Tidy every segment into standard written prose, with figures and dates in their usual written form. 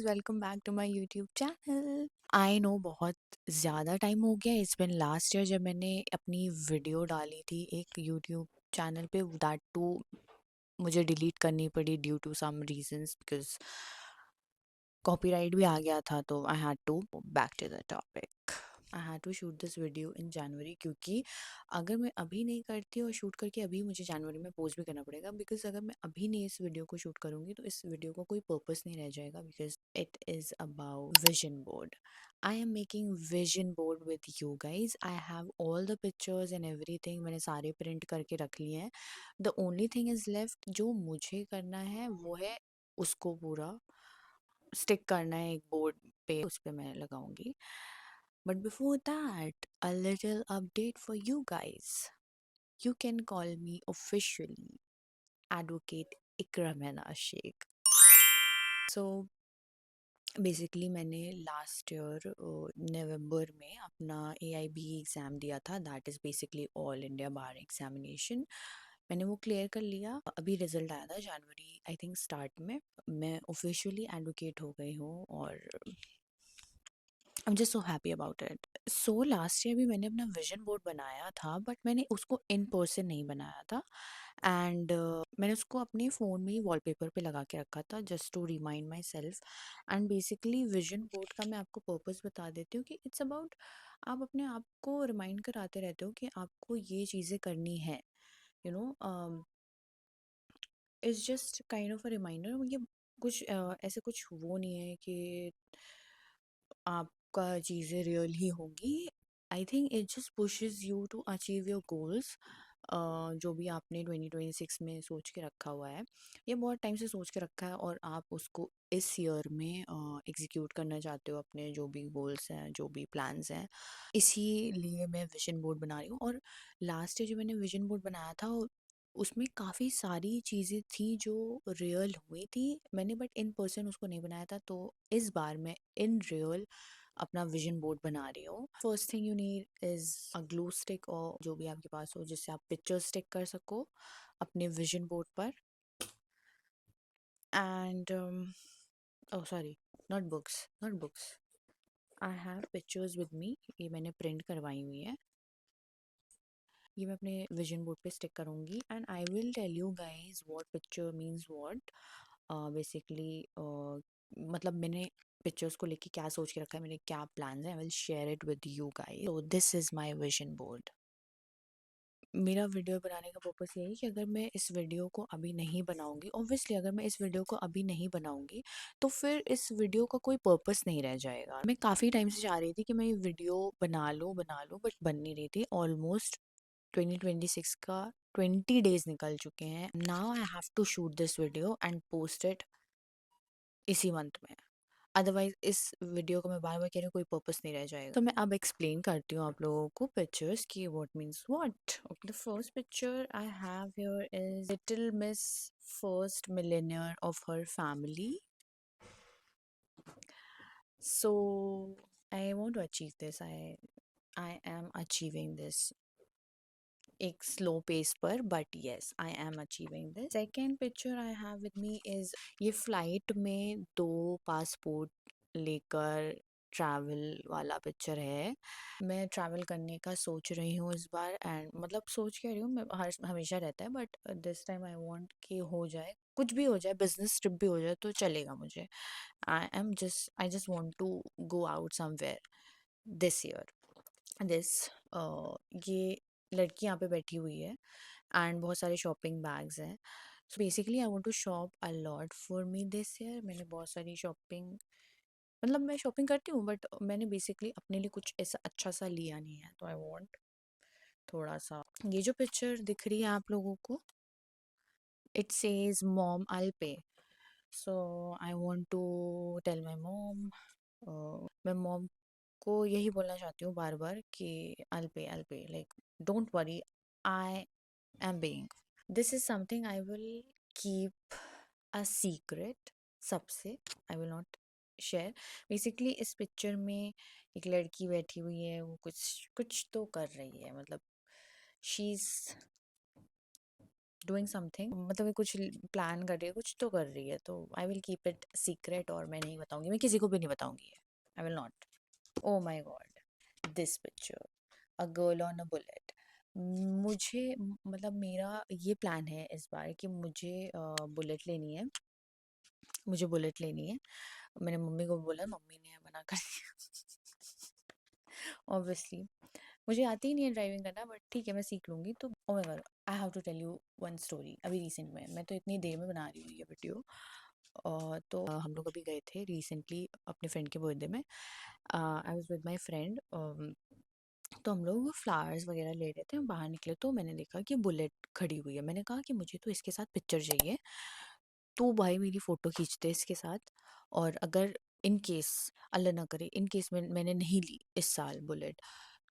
Welcome back to my YouTube channel. I know बहुत ज़्यादा time हो गया। इट्स बिन लास्ट ईयर जब मैंने अपनी वीडियो डाली थी एक यूट्यूब चैनल पे, दैट टू मुझे डिलीट करनी पड़ी due to some reasons because copyright भी आ गया था। तो I had to back to the topic. I had to shoot this video in January, क्योंकि अगर मैं अभी नहीं करती और शूट करके अभी मुझे जनवरी में पोस्ट भी करना पड़ेगा, बिकॉज अगर मैं अभी नहीं इस वीडियो को शूट करूँगी तो इस वीडियो को कोई पर्पस नहीं रह जाएगा, because it is about vision board. I am making vision board with you guys. I have all the pictures and everything. मैंने सारे प्रिंट करके रख लिए हैं. The only thing is left, जो मुझे करना है वो है उसको पूरा स्टिक करना है एक बोर्ड पे, उस पे मैं लगाऊंगी. But before that, a little update for you guys. You can call me officially Advocate Ikramena Sheikh. So basically मैंने लास्ट ईयर नवंबर में अपना AIB एग्ज़ाम दिया था. That is basically all India bar examination. मैंने वो क्लियर कर लिया. अभी रिजल्ट आया था जनवरी आई थिंक स्टार्ट में. मैं ऑफिशियली एडवोकेट हो गई हूँ और I am just so happy about it. So last year भी मैंने अपना विजन बोर्ड बनाया था, बट मैंने उसको इन पर्सन नहीं बनाया था. एंड मैंने उसको अपने फ़ोन में ही वॉलपेपर पे लगा के रखा था, just to remind myself. And basically vision board का मैं आपको पर्पस बता देती हूँ कि इट्स अबाउट, आप अपने आप को रिमाइंड कराते रहते हो कि आपको ये चीज़ें करनी है. You know, it's just kind of a reminder. ये कुछ ऐसे कुछ वो नहीं है कि आपका चीज़ें रियल ही होंगी. I think it just pushes you to achieve your goals. जो भी आपने 2026 में सोच के रखा हुआ है, ये बहुत टाइम से सोच के रखा है और आप उसको इस ईयर में एग्जीक्यूट करना चाहते हो, अपने जो भी गोल्स हैं, जो भी प्लान्स हैं. इसीलिए मैं विजन बोर्ड बना रही हूँ. और लास्ट ईयर जो मैंने विजन बोर्ड बनाया था उसमें काफ़ी सारी चीज़ें थी जो रियल हुई थी मैंने, बट इन पर्सन उसको नहीं बनाया था. तो इस बार मैं इन रियल अपना विजन बोर्ड बना रही हूँ. First thing you need is a glue stick, और जो भी आपके पास हो जिससे आप पिक्चर स्टिक कर सको अपने विजन बोर्ड पर. And oh sorry, notebooks. I have pictures with me. ये मैंने प्रिंट करवाई हुई है. ये मैं अपने विजन बोर्ड पे स्टिक करूँगी. And I will tell you guys what picture means what. Basically मतलब मैंने पिक्चर्स को लेके क्या सोच के रखा है, मेरे क्या प्लान्स हैं, I will share it with you guys. So this is my vision board. मेरा वीडियो बनाने का पर्पस यही है कि अगर मैं इस वीडियो को अभी नहीं बनाऊंगी, ऑब्वियसली अगर मैं इस वीडियो को अभी नहीं बनाऊंगी तो फिर इस वीडियो का कोई पर्पस नहीं रह जाएगा. मैं काफ़ी टाइम से चाह रही थी कि मैं ये वीडियो बना लूँ बट बन नहीं रही थी. ऑलमोस्ट 2026 का 20 डेज निकल चुके हैं. Now I have to shoot this video and post it इसी मंथ में. अदरवाइज इस वीडियो को मैं बार बार कह रही हूँ, कोई पर्पस नहीं रह जाएगा. तो मैं अब एक्सप्लेन करती हूँ आप लोगों को पिक्चर्स की what means what. Okay, the first picture I have here is little miss first millionaire of her family. So I want to achieve this. I am achieving this एक स्लो पेस पर, but yes I am achieving this. Second picture I have with me is, ये flight में 2 passport लेकर travel वाला picture है. मैं travel करने का सोच रही हूँ इस बार. एंड मतलब सोच क्या रही हूँ, मैं हर हमेशा रहता है, but this time I want कि हो जाए, कुछ भी हो जाए, बिजनेस ट्रिप भी हो जाए तो चलेगा मुझे. I just want to go out somewhere this year. This ये लड़की यहाँ पे बैठी हुई है एंड बहुत सारे शॉपिंग बैग्स हैं. So basically I want to shop a lot for me this year. मैंने बहुत सारी शॉपिंग, मतलब मैं शॉपिंग करती हूँ बट मैंने बेसिकली अपने लिए कुछ ऐसा अच्छा सा लिया नहीं है. तो आई वांट थोड़ा सा. ये जो पिक्चर दिख रही है आप लोगों को, it says mom I pay. So I want to tell my mom, मैं मॉम को यही बोलना चाहती हूँ बार बार कि I'll pay, like don't worry, I am paying. This is something I will keep a secret सबसे. I will not share. Basically इस picture में एक लड़की बैठी हुई है, वो कुछ कुछ तो कर रही है, मतलब शी इज डूइंग समथिंग, मतलब ये कुछ प्लान कर रही है, कुछ तो कर रही है, तो I will keep it secret और मैं नहीं बताऊंगी, मैं किसी को भी नहीं बताऊंगी, I will not. Oh my God, this picture, a girl on a bullet. मुझे मतलब मेरा ये प्लान है इस बार कि मुझे बुलेट लेनी है, मुझे बुलेट लेनी है। मैंने मम्मी को बोला, मम्मी ने मना कर दिया ऑब्वियसली। मुझे आती ही नहीं है ड्राइविंग करना, बट ठीक है मैं सीख लूँगी। तो oh my God, I have to tell you one story. अभी रिसेंट में, मैं तो इतनी देर में बना रही हूँ ये वीडियो। तो हम लोग अभी गए थे रिसेंटली अपने फ्रेंड के बर्थडे में। I was with my friend. तो हम लोग फ्लावर्स वगैरह ले रहे थे, हम बाहर निकले तो मैंने देखा कि बुलेट खड़ी हुई है। मैंने कहा कि मुझे तो इसके साथ पिक्चर चाहिए, तो भाई मेरी फ़ोटो खींचते इसके साथ। और अगर इन केस, अल्लाह ना करे, इन केस मैंने नहीं ली इस साल बुलेट,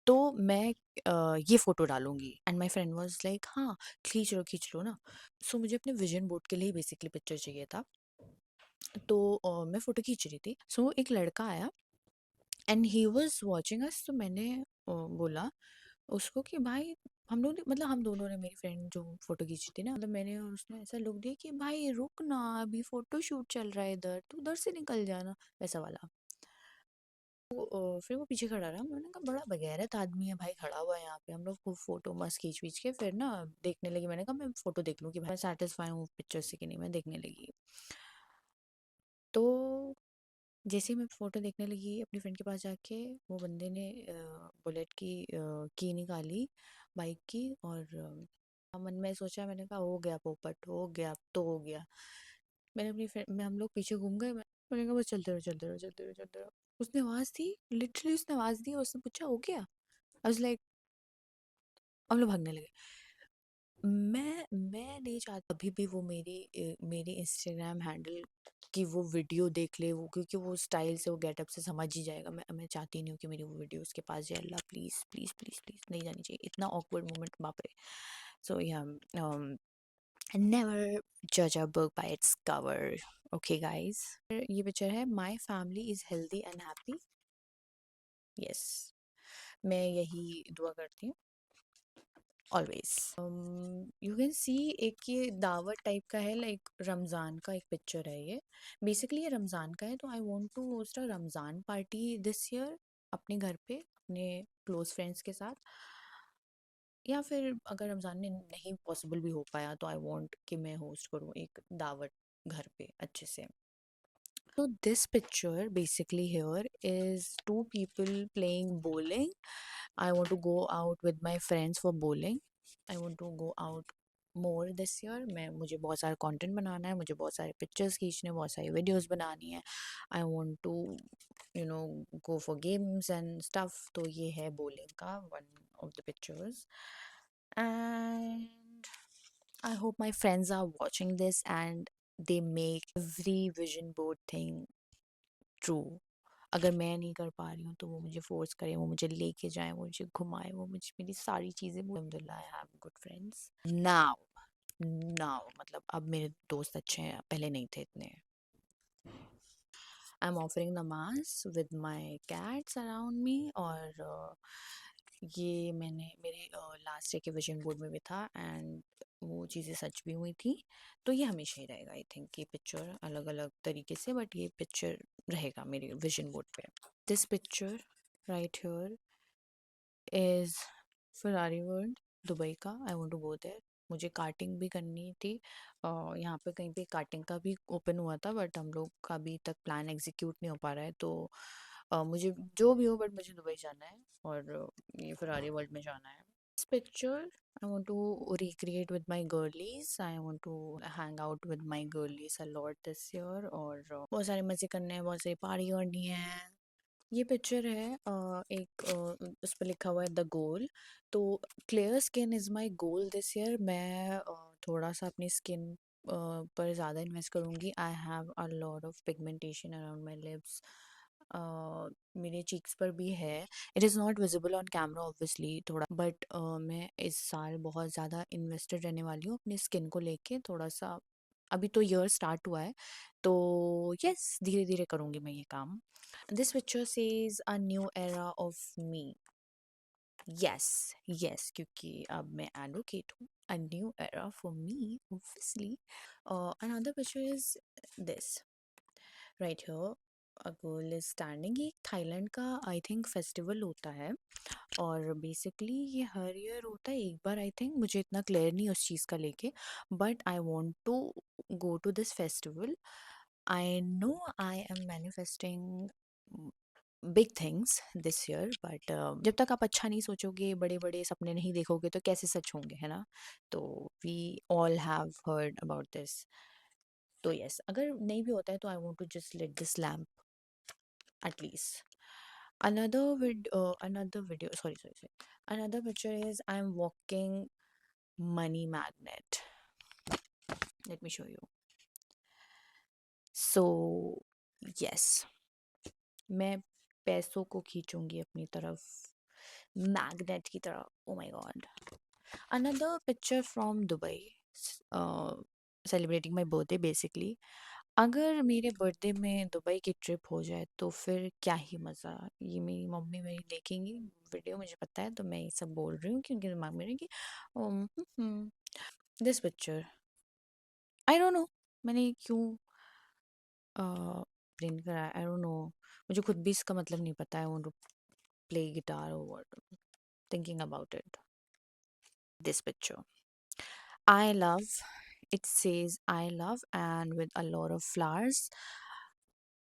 तो मैं ये फ़ोटो डालूंगी। And my friend was like, हाँ खींच लो ना। सो मुझे अपने विजन बोर्ड के लिए बेसिकली पिक्चर चाहिए था। तो मैं फ़ोटो खींच रही थी, सो एक लड़का आया and he was watching us. तो मैंने बोला उसको कि भाई, हम लोग मतलब हम दोनों ने, मेरी फ्रेंड जो फोटो खींची थी ना, मतलब मैंने और उसने ऐसा लुक दिया कि भाई रुक ना, अभी फोटो शूट चल रहा है इधर, तू उधर से निकल जाना, वैसा वाला। तो फिर वो पीछे खड़ा रहा। मैंने कहा बड़ा बगैरत आदमी है भाई, खड़ा हुआ है यहाँ पे। हम लोग खूब फोटो मस्त खींच खींच के फिर ना देखने लगी। मैंने कहा मैं फोटो देख लूँ कि भाई सेटिस्फाई हूँ पिक्चर से कि नहीं, मैं देखने लगी। तो जैसे ही मैं फ़ोटो देखने लगी अपनी फ्रेंड के पास जाके, वो बंदे ने बुलेट की निकाली बाइक की। और मन में सोचा, मैंने कहा हो गया पोपट, हो गया, अब तो हो गया। मैंने अपनी फ्रेंड में, हम लोग पीछे घूम गए। मैंने कहा बस चलते रहो चलते रहो चलते रहो चलते रहो। उसने आवाज़ दी, लिटरली उसने आवाज़ दी और उसने पूछा हो गया। आई वाज लाइक, हम लोग भागने लगे। मैं नहीं चाहती अभी भी वो मेरी इंस्टाग्राम हैंडल की वो वीडियो देख ले वो, क्योंकि वो स्टाइल से, वो गेटअप से समझ ही जाएगा। मैं चाहती नहीं हूँ कि मेरी वो वीडियो उसके पास जाए। अल्लाह प्लीज़ प्लीज़ प्लीज़ प्लीज़, नहीं जानी चाहिए, इतना ऑकवर्ड मोमेंट, बाप रे। सो या नेवर जज a book by its cover. Okay guys, ये पिक्चर है my family is healthy and happy. Yes, मैं यही दुआ करती हूँ ऑलवेज। यू कैन सी, एक ये दावत टाइप का है, लाइक रमज़ान का एक पिक्चर है ये। बेसिकली ये रमज़ान का है, तो I want to host a Ramzan party this year अपने घर पे, अपने क्लोज फ्रेंड्स के साथ। या फिर अगर रमज़ान में नहीं पॉसिबल भी हो पाया, तो आई वांट कि मैं होस्ट करूँ एक दावत घर पे अच्छे से। So this picture basically here is two people playing bowling. I want to go out with my friends for bowling. I want to go out more this year. मैं, मुझे बहुत सारा कंटेंट बनाना है, मुझे बहुत सारे पिक्चर्स खींचने, बहुत सारी वीडियोस बनानी है। I want to you know go for games and stuff. तो ये है bowling का one of the pictures. And I hope my friends are watching this and they make every vision board thing true. अगर मैं नहीं कर पा रही हूँ तो वो मुझे फोर्स करें, वो मुझे लेके जाएं, वो मुझे घुमाए, वो मुझे मेरी सारी चीज़ें। अल्हम्दुलिल्लाह I have good friends now. Now मतलब अब मेरे दोस्त अच्छे हैं, पहले नहीं थे इतने। आई एम ऑफरिंग नमाज with my cats around me. और ये मैंने मेरे लास्ट ईयर के विजन बोर्ड में भी था एंड वो चीज़ें सच भी हुई थी। तो ये हमेशा ही रहेगा, आई थिंक। ये पिक्चर अलग अलग तरीके से, बट ये पिक्चर रहेगा मेरे विजन बोर्ड पे। This picture right here is Ferrari World Dubai का। I want to go there. मुझे कार्टिंग भी करनी थी। यहाँ पे कहीं पे कार्टिंग का भी ओपन हुआ था, बट हम लोग का अभी तक प्लान एग्जीक्यूट नहीं हो पा रहा है। तो मुझे जो भी हो, बट मुझे दुबई जाना है और ये फरारी वर्ल्ड में जाना है। This picture I want to recreate with my girlies. I want to hang out with my girlies a lot this year। और बहुत सारे मज़े करने हैं, बहुत सारी पार्टी करनी है। ये पिक्चर है एक उस पर लिखा हुआ है द गोल। तो clear skin is my goal this year. मैं थोड़ा सा अपनी स्किन पर ज़्यादा इन्वेस्ट करूँगी। I have a lot of pigmentation around my lips. मेरे चीक्स पर भी है। It is not visible on camera obviously थोड़ा, बट मैं इस साल बहुत ज़्यादा इन्वेस्टेड रहने वाली हूँ अपनी स्किन को लेके। थोड़ा सा अभी तो ईयर स्टार्ट हुआ है, तो यस धीरे धीरे करूँगी मैं ये काम। This picture says a new era of me. Yes, yes, क्योंकि अब मैं एडवोकेट हूँ। a new era for me, obviously. Another picture is this right here. A girl is standing. ये थाईलैंड का आई थिंक फेस्टिवल होता है, और basically ये हर ईयर होता है एक बार, आई थिंक। मुझे इतना क्लियर नहीं उस चीज़ का लेके, but I want to go to this festival. I know I am manifesting big things this year, but जब तक आप अच्छा नहीं सोचोगे, बड़े बड़े सपने नहीं देखोगे, तो कैसे सच होंगे, है ना? तो we all have heard about this. तो यस, अगर नहीं भी होता है तो I want to just let this lamp at least. Another video, sorry, another picture is I'm walking money magnet. Let me show you. So yes, मैं पैसों को खींचूंगी अपनी तरफ, मैग्नेट की तरह. ओ my God. Another picture from Dubai, uh, celebrating my birthday basically. अगर मेरे birthday में दुबई की ट्रिप हो जाए तो फिर क्या ही मज़ा. ये मेरी मम्मी मेरी देखेंगी वीडियो, मुझे पता है, तो मैं ये सब बोल रही हूँ क्योंकि दिमाग में रहेगी. This picture, I don't no मैंने क्यों प्रिंट करा. आई डोंट नो, मुझे खुद भी इसका मतलब नहीं पता. I want to play guitar और what, thinking about it. This picture, I love, it says I love and with a lot of flowers.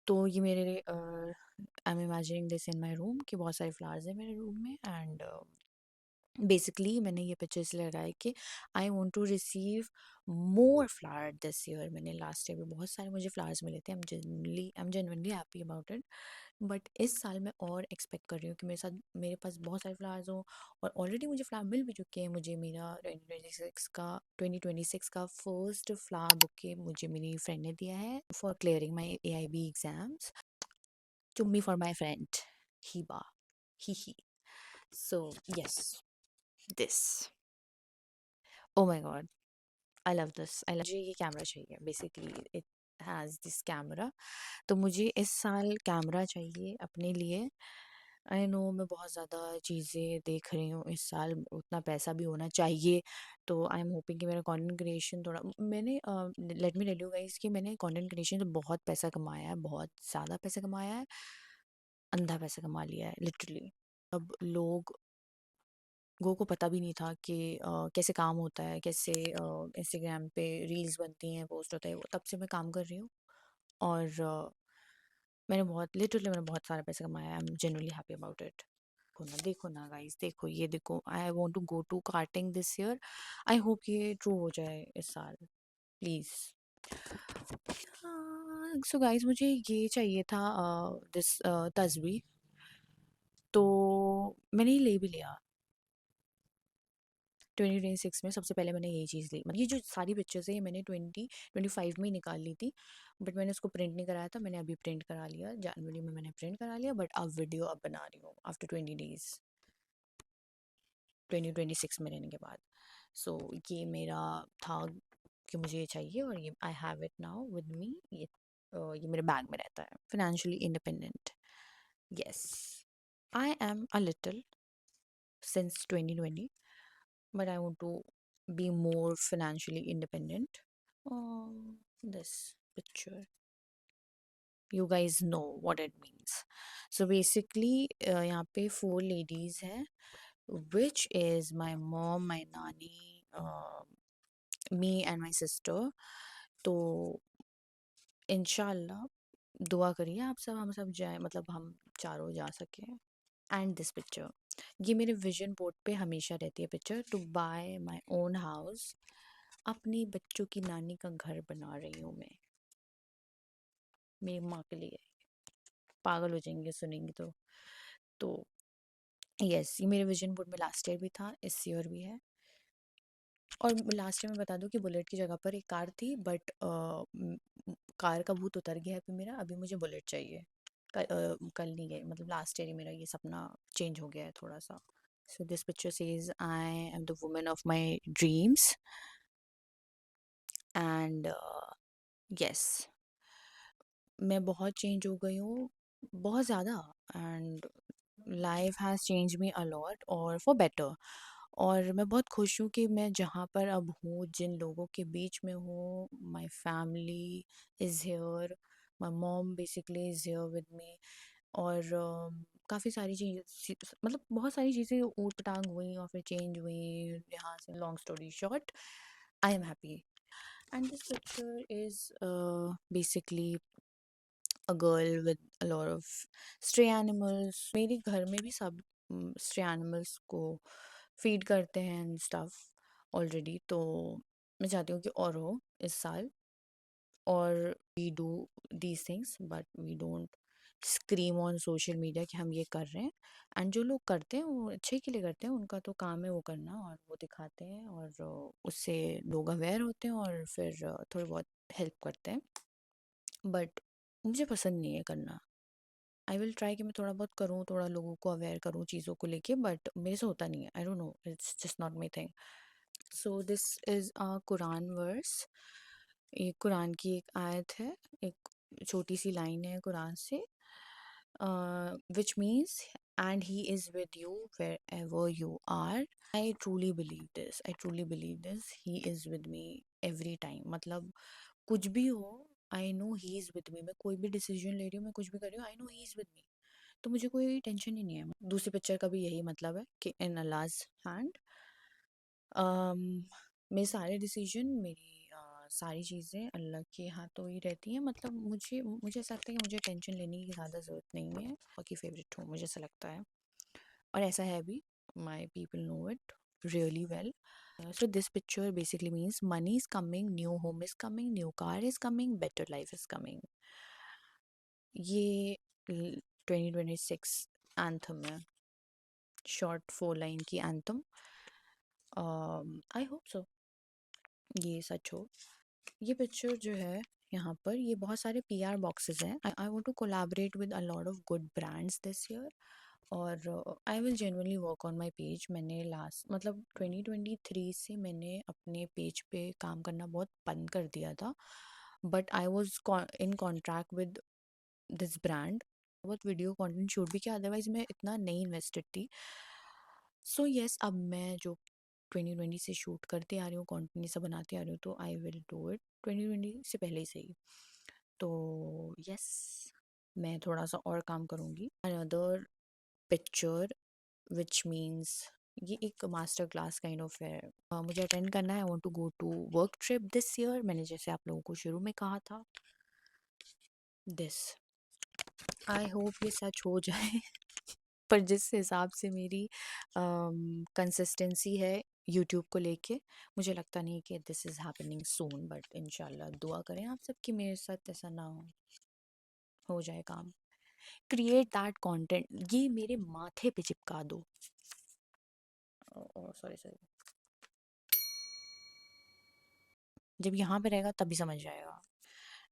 तो ये मेरे I am imagining this in my room कि बहुत सारे फ्लावर्स हैं मेरे room में. एंड बेसिकली मैंने ये पिक्चर इसलिए लगाई कि I want to receive more flower this year. मैंने लास्ट ईयर भी बहुत सारे मुझे फ्लावर्स मिले थे. I am genuinely happy about it. But इस साल मैं और एक्सपेक्ट कर रही हूँ कि मेरे पास बहुत सारे फ्लावर्स हों. और ऑलरेडी मुझे फ्लावर मिल भी चुके हैं. मुझे मेरा 2026 का फर्स्ट फ्लावर बुके मुझे मेरी फ्रेंड ने दिया है for clearing my AIB exams. चुम्मी फॉर माई फ्रेंड हीबा, ही. So yes, this. Oh my god, I love this. मुझे ये कैमरा चाहिए basically. It has this camera. तो मुझे इस साल कैमरा चाहिए अपने लिए. आई नो मैं बहुत ज़्यादा चीज़ें देख रही हूँ इस साल, उतना पैसा भी होना चाहिए. तो आई एम होपिंग कि मेरा कंटेंट क्रिएशन थोड़ा, मैंने let me tell you guys कि मैंने कंटेंट क्रिएशन से बहुत पैसा कमाया है, बहुत ज़्यादा पैसा कमाया है. अंधा पैसा कमा लिया है लिटरली. अब लोगों को पता भी नहीं था कि कैसे काम होता है, कैसे इंस्टाग्राम पे रील्स बनती हैं, पोस्ट होता है. वो तब से मैं काम कर रही हूँ. और मैंने बहुत सारा पैसा कमाया. I am genuinely happy about it. देखो ना गाइस, देखो ये देखो. I want to go to karting this year. I hope ये ट्रू हो जाए इस साल, प्लीज़. सो गाइस, मुझे ये चाहिए था दिस तस्वीर. तो मैंने ये ले भी लिया. 2026 में सबसे पहले मैंने यही चीज़ ली. मतलब ये जो सारी पिक्चर्स है ये मैंने 2025 में ही निकाल ली थी. बट मैंने उसको प्रिंट नहीं कराया था. मैंने अभी प्रिंट करा लिया, जनवरी में मैंने प्रिंट करा लिया. बट अब वीडियो अब बना रही हूँ आफ्टर 20 days, 2026 में रहने के बाद. सो ये मेरा था कि मुझे ये चाहिए, और ये I have it now with me. ये मेरे बैग में रहता है. Financially independent, yes. I am a little since 2020, but I want to be more financially independent. Oh, this picture. You guys know what it means. So basically, यहाँ पे 4 ladies हैं, which is my mom, my nani, me and my sister. तो इंशाल्लाह दुआ करिए आप सब, हम सब जाए, मतलब हम चारों जा सकें. एंड दिस पिक्चर, ये मेरे विजन बोर्ड पे हमेशा रहती है picture. To buy my own house. अपनी बच्चों की नानी का घर बना रही हूँ मैं मेरी माँ के लिए. पागल हो जाएंगे सुनेंगे तो यस, ये मेरे विजन बोर्ड में लास्ट ईयर भी था, इस ईयर भी है. और लास्ट ईयर मैं बता दूं कि बुलेट की जगह पर एक कार थी, बट कार का भूत उतर गया है अभी मेरा. अभी मुझे बुलेट चाहिए. कल नहीं गए, मतलब लास्ट ईयर ही मेरा ये सपना चेंज हो गया है थोड़ा सा. So this picture says I am the woman of my dreams. And yes, मैं बहुत चेंज हो गई हूँ, बहुत ज़्यादा. And life has change me a lot और फॉर बेटर. और मैं बहुत खुश हूँ कि मैं जहाँ पर अब हूँ, जिन लोगों के बीच में हूँ, my family is here, my mom basically is here with me. और काफ़ी सारी चीज़ मतलब बहुत सारी चीज़ें ऊट-पटांग हुई और फिर चेंज हुई यहाँ से। Long story short, I am happy. And this picture is basically a girl with a lot of stray animals. मेरे घर में भी सब स्ट्रे एनिमल्स को फीड करते हैं एंड स्टफ ऑलरेडी, तो मैं चाहती हूँ कि और हो इस साल। और we do these things but we don't scream on social media कि हम ये कर रहे हैं। एंड जो लोग करते हैं वो अच्छे के लिए करते हैं, उनका तो काम है वो करना, और वो दिखाते हैं और उससे लोग अवेयर होते हैं और फिर थोड़ी बहुत हेल्प करते हैं। बट मुझे पसंद नहीं है करना। आई विल ट्राई कि मैं थोड़ा बहुत करूँ, थोड़ा लोगों को अवेयर करूँ चीज़ों को लेके, बट मेरे से होता नहीं है। I don't know, it's just not my thing. So this is a Quran verse. ये कुरान की एक आयत है, एक छोटी सी लाइन है कुरान से, which means and he is with you wherever you are. I truly believe this, I truly believe this, he is with me every time। मतलब कुछ भी हो, I know he is with me. मैं कोई भी decision ले रही हूँ, मैं कुछ भी कर रही हूँ, I know he is with me. तो मुझे कोई टेंशन ही नहीं है। दूसरी पिक्चर का भी यही मतलब है कि इन अल्लाह's हैंड। मेरे सारे डिसीजन, मेरी सारी चीज़ें अल्लाह के हाथों ही रहती हैं। मतलब मुझे मुझे ऐसा लगता है कि मुझे टेंशन लेने की ज़्यादा ज़रूरत नहीं है। बाकी फेवरेट हूँ, मुझे ऐसा लगता है, और ऐसा है भी। My people know it really well. So this picture basically means money is coming, new home is coming, new car is coming, better life is coming। ये 2026 एंथम है, शॉर्ट 4 लाइन की एंथम। आई होप सो ये सच हो। ये picture जो है यहाँ पर, ये बहुत सारे पीआर बॉक्सेस हैं। I want to collaborate with a lot of good brands this year, और I will genuinely work on my page. मैंने लास्ट मतलब 2023 से मैंने अपने पेज पे काम करना बहुत बंद कर दिया था, but I was in contract with this brand. बहुत वीडियो कंटेंट शूट भी किया, अदरवाइज मैं इतना नहीं इन्वेस्टेड थी। सो यस, अब मैं जो 2020 से शूट करते आ रही हूँ, कंटेंट सब बनाते आ रही हूँ, तो आई विल डू इट 2020 से पहले से ही। तो यस, मैं थोड़ा सा और काम करूँगी। अनदर पिक्चर विच मीन्स ये एक मास्टर क्लास काइंड ऑफ है। मुझे अटेंड करना है। I want to go to work trip this year. मैंने जैसे आप लोगों को शुरू में कहा था, दिस, आई होप ये सच हो जाए। पर जिस हिसाब से मेरी कंसिस्टेंसी है यूट्यूब को लेके, मुझे लगता नहीं कि this is happening soon, but इंशाल्लाह दुआ करें आप सबकी मेरे साथ ऐसा ना हो जाए काम। क्रिएट दैट कंटेंट, ये मेरे माथे पे चिपका दो। सॉरी सॉरी, जब यहाँ पे रहेगा तभी समझ जाएगा।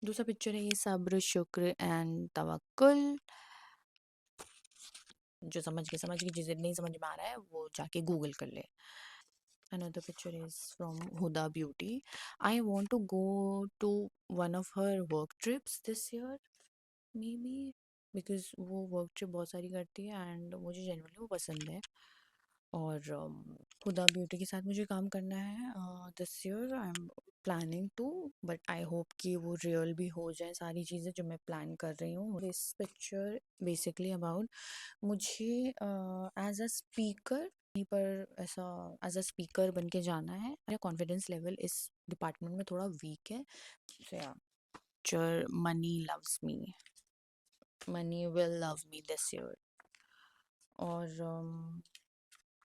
दूसरा पिक्चर है ये सब्र शुक्र एंड तवक्कुल। जो समझ गई, जिसे नहीं समझ में आ रहा है वो जाके गूगल कर ले। Another picture is from Huda Beauty. I want to go to one of her work trips this year, maybe, because वो वर्क ट्रिप बहुत सारी करती है एंड मुझे जनरली वो पसंद है। और हुदा ब्यूटी के साथ मुझे काम करना है this year. I am planning to, but I hope कि वो रियल भी हो जाए सारी चीज़ें जो मैं प्लान कर रही हूँ। दिस पिक्चर बेसिकली अबाउट मुझे एज अ स्पीकर पर ऐसा एज अ स्पीकर बन के जाना है। मेरा कॉन्फिडेंस लेवल इस डिपार्टमेंट में थोड़ा वीक है। So yeah, picture money loves me, money will love me this year. और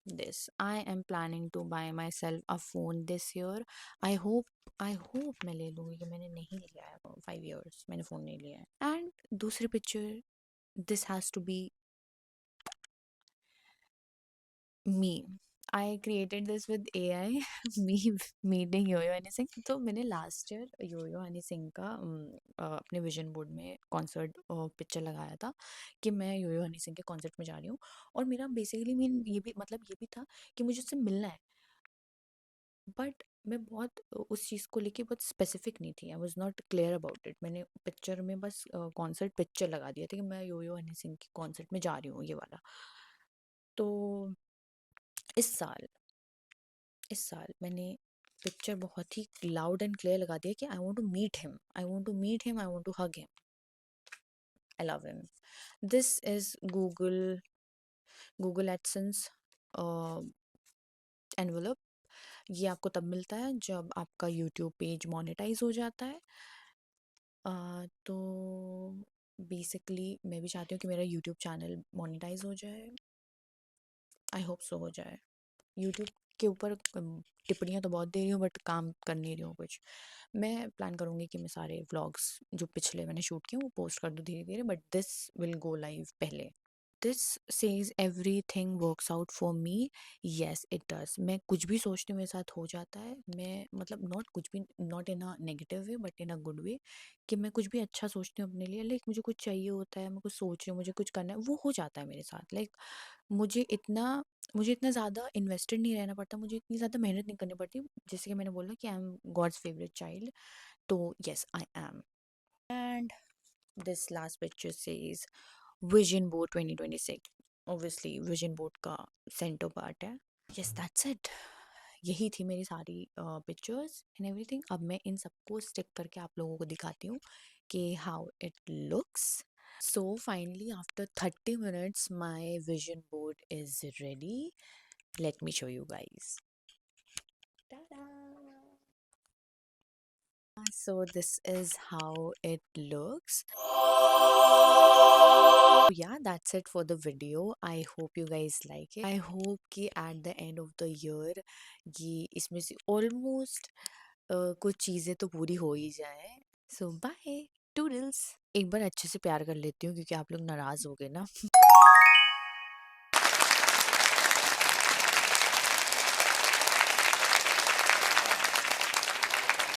this, I am planning to buy myself a phone this year। I hope मैं ले लूँगी, कि मैंने नहीं लिया है 5 years मैंने फ़ोन नहीं लिया है। एंड दूसरी picture, this has to be me। I created this with AI। me meeting Yo Yo Honey Singh. तो मैंने लास्ट ईयर योयो हनी सिंह का अपने विजन बोर्ड में कॉन्सर्ट पिक्चर लगाया था कि मैं योयो हनी सिंह के कॉन्सर्ट में जा रही हूँ। और मेरा बेसिकली मीन ये भी मतलब ये भी था कि मुझे उससे मिलना है, बट मैं बहुत उस चीज़ को लेके बहुत स्पेसिफिक नहीं थी। I was not clear about it. मैंने पिक्चर में बस कॉन्सर्ट पिक्चर लगा दिया था कि मैं योयो हनी सिंह के कॉन्सर्ट में जा रही हूँ, ये वाला। तो इस साल इस साल मैंने पिक्चर बहुत ही लाउड एंड क्लियर लगा दिया कि I want to meet him, I want to meet him, I want to hug him, I love him. This is Google AdSense envelope. ये आपको तब मिलता है जब आपका यूट्यूब पेज मोनेटाइज हो जाता है। तो बेसिकली मैं भी चाहती हूँ कि मेरा यूट्यूब चैनल मोनेटाइज हो जाए। आई होप सो हो जाए। यूट्यूब के ऊपर टिप्पणियाँ तो बहुत दे रही हूँ बट काम कर नहीं रही हूँ कुछ। मैं प्लान करूँगी कि मैं सारे व्लॉग्स जो पिछले मैंने शूट किए वो पोस्ट कर दूँ धीरे धीरे, but this will go live पहले। This says everything works out for me. Yes it does. मैं कुछ भी सोचती हूँ मेरे साथ हो जाता है। मैं मतलब नॉट कुछ भी, not in a negative way but in a good way, कि मैं कुछ भी अच्छा सोचती हूँ अपने लिए, लाइक मुझे कुछ चाहिए होता है, मैं कुछ सोच रही हूँ, मुझे कुछ करना है, वो हो जाता है मेरे साथ। लाइक मुझे इतना मुझे इतना ज़्यादा इन्वेस्टेड नहीं रहना पड़ता, मुझे इतनी ज़्यादा मेहनत नहीं करनी पड़ती। जैसे कि मैंने बोला कि I am God's favourite child, तो yes I am. And this last picture says vision board 2026। Obviously vision board का सेंटर पार्ट है। Yes that's it. यही थी मेरी सारी पिक्चर्स एंड एवरीथिंग। अब मैं इन सबको स्टिक करके आप लोगों को दिखाती हूँ कि how it looks. So finally, after 30 minutes, my vision board is ready. Let me show you guys. Ta-da! So this is how it looks. So yeah, that's it for the video. I hope you guys like it. I hope कि at the end of the year ये इसमें से almost कुछ चीज़ें तो पूरी हो ही जाए। So bye, toodles. एक बार अच्छे से प्यार कर लेती हूँ क्योंकि आप लोग नाराज़ हो गए ना।